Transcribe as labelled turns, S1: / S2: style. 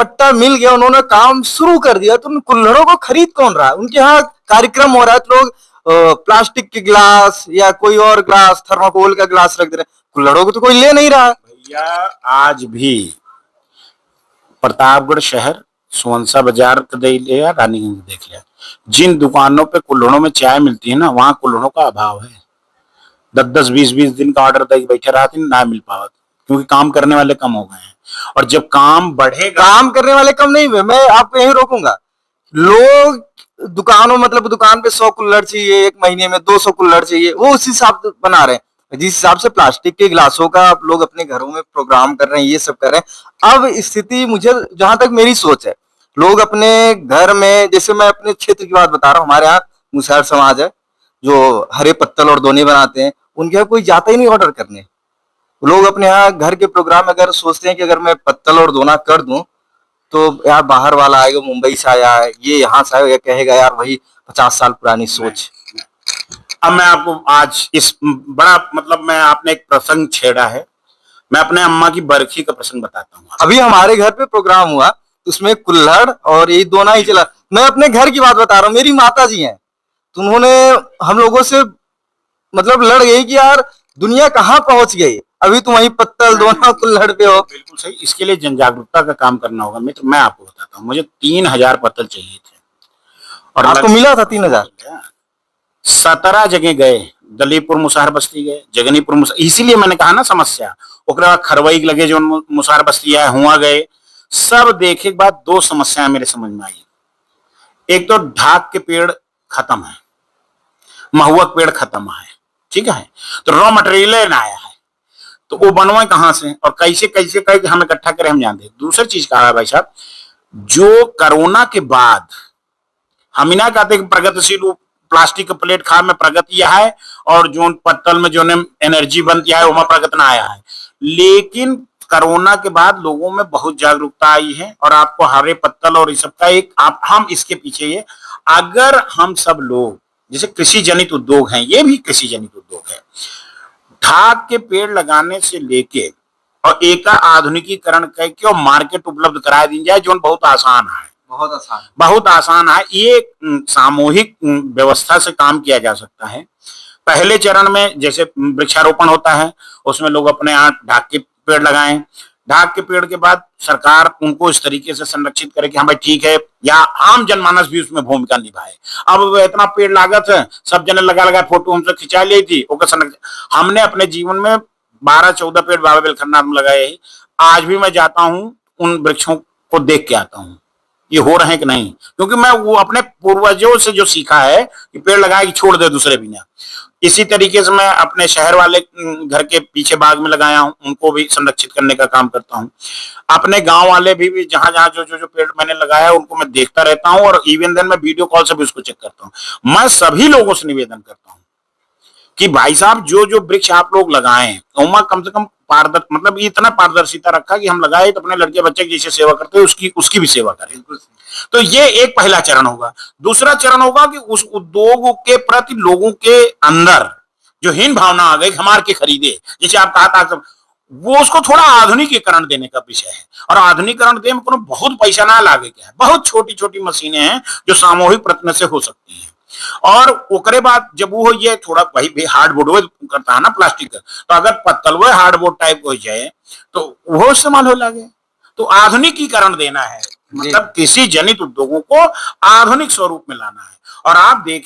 S1: पट्टा मिल गया, उन्होंने काम शुरू कर दिया, तो उन कुल्हड़ों को खरीद कौन रहा है? उनके यहाँ कार्यक्रम हो रहा है तो लोग प्लास्टिक के ग्लास या कोई और ग्लास, थर्माकोल का ग्लास रख दे रहे हैं, कुल्हड़ों को तो कोई ले नहीं रहा है।
S2: भैया आज भी प्रतापगढ़ शहर, सोनसा बाजार का देख लिया, रानीगंज देख लिया, जिन दुकानों पे कुल्हड़ों में चाय मिलती है ना, वहां कुल्हड़ों का अभाव है। 10-10, 20-20 दिन का ऑर्डर तक बैठे रहते ना मिल पावत, क्योंकि काम करने वाले कम हो गए हैं। और जब काम बढ़ेगा,
S1: काम करने वाले कम नहीं हुए, मैं आपको यही रोकूंगा। लोग दुकानों, मतलब दुकान पे 100 कुल्हड़ चाहिए, एक महीने में 200 कुल्हड़ चाहिए, वो उस हिसाब से बना रहे हैं। जिस हिसाब से प्लास्टिक के गिलासों का आप लोग अपने घरों में प्रोग्राम कर रहे हैं, ये सब कर रहे हैं। अब स्थिति, मुझे जहां तक मेरी सोच है, लोग अपने घर में, जैसे मैं अपने क्षेत्र की बात बता रहा हूँ, हमारे यहाँ मुसहर समाज है जो हरे पत्तल और दोने बनाते हैं, उनके यहाँ कोई जाता ही नहीं ऑर्डर करने। लोग अपने यहाँ घर के प्रोग्राम अगर सोचते हैं कि अगर मैं पत्तल और दोना कर दूं तो यार बाहर वाला आएगा, मुंबई से आया है, ये यहाँ से आएगा, कहेगा यार वही 50 साल पुरानी सोच।
S2: अब मैं आपको आज इस बड़ा, मतलब मैं आपने एक प्रसंग छेड़ा है, मैं अपने अम्मा की बरखी का प्रसंग बताता हूँ।
S1: अभी हमारे घर पे प्रोग्राम हुआ, उसमें कुल्हड़ और ये दोना ही चला। मैं अपने घर की बात बता रहा हूँ, मेरी माता जी हैं, तो उन्होंने हम लोगों से मतलब लड़ गई कि यार दुनिया कहाँ पहुंच गई, अभी तुम वही पत्तल दोना कुल्हड़ पे हो।
S2: बिल्कुल सही, इसके लिए जन जागरूकता का काम करना होगा मित्र। मैं आपको बताता हूँ, मुझे 3000 पत्तल चाहिए थे
S1: और आपको मिला था 3000?
S2: 17 जगह गए, दलीपुर मुसहर बस्ती गए, जगनीपुर मुसहर, इसीलिए मैंने कहा ना समस्या। ओकरे बाद खरवई लगे जो मुसहर बस्ती है, हुआ गए, सब देखे के बाद 2 समस्याएं मेरे समझ में आई। एक तो ढाक के पेड़ खत्म है, महुआ पेड़ खत्म है, ठीक है, तो रॉ मटेरियल ना आया है, तो वो बनवाए कहां से और कैसे कैसे करके हम इकट्ठा करें, हम जानते हैं। दूसरी चीज कहा है भाई साहब, जो कोरोना के बाद हम ना कहते कि प्रगतिशील प्लास्टिक का प्लेट खा में प्रगति है, और जो पत्तल में जो एनर्जी बनती है वहां प्रगति ना आया है, लेकिन कोरोना के बाद लोगों में बहुत जागरूकता आई है। और आपको हरे पत्तल और इस सब का एक हम इसके पीछे ये, अगर हम सब लोग, जैसे कृषि जनित उद्योग हैं, ये भी कृषि जनित उद्योग है, ढाक के पेड़ लगाने से लेके और एक आधुनिकीकरण करके और मार्केट उपलब्ध करा दी जाए, जो बहुत आसान है, बहुत आसान है। ये सामूहिक व्यवस्था से काम किया जा सकता है। पहले चरण में जैसे वृक्षारोपण होता है, उसमें लोग अपने यहाँ ढाक के पेड़ लगाएं, ढाक के पेड़ के बाद सरकार उनको इस तरीके से संरक्षित करे कि हाँ भाई ठीक है, या आम जनमानस भी उसमें भूमिका निभाए। अब इतना पेड़ लागत है, सब जने लगा लगा फोटो हमसे खिंचा ली थी, हमने अपने जीवन में 12-14 पेड़ बाबा बेलखरनाथ में लगाए। आज भी मैं जाता हूँ, उन वृक्षों को देख के आता हूँ ये हो रहे हैं कि नहीं, क्योंकि मैं वो अपने पूर्वजों से जो सीखा है कि पेड़ लगाए कि छोड़ दे दूसरे बिना। इसी तरीके से मैं अपने शहर वाले घर के पीछे बाग में लगाया हूं, उनको भी संरक्षित करने का काम करता हूं। अपने गांव वाले भी जहां जहां जो पेड़ मैंने लगाया है उनको मैं देखता रहता हूं, और इवन देन मैं वीडियो कॉल से भी उसको चेक करता हूं। मैं सभी लोगों से निवेदन करता हूं कि भाई साहब जो वृक्ष आप लोग लगाएं, उमा कम से कम मतलब इतना पारदर्शिता रखा कि हम लगाए तो अपने लड़के बच्चे की जैसे सेवा करते हैं उसकी भी सेवा करें। तो ये एक पहला चरण होगा। दूसरा चरण होगा कि उस उद्योग के प्रति लोगों के अंदर जो हीन भावना आ गई, हमारे के खरीदे, जैसे आप कहा था, वो उसको थोड़ा आधुनिकीकरण देने का विषय है। और आधुनिकीकरण देने में बहुत पैसा ना लागे के है, बहुत छोटी छोटी मशीनें हैं जो सामूहिक प्रयत्न से हो सकती हैं। और ओकरे बाद जब वो ये थोड़ा वही हार्डबोर्ड करता है ना प्लास्टिक का, तो अगर पत्तल वो हार्डबोर्ड टाइप हो जाए तो वो इस्तेमाल हो लगे। तो आधुनिकीकरण देना है, मतलब कृषि जनित उद्योगों को आधुनिक स्वरूप में लाना है। और आप देखिए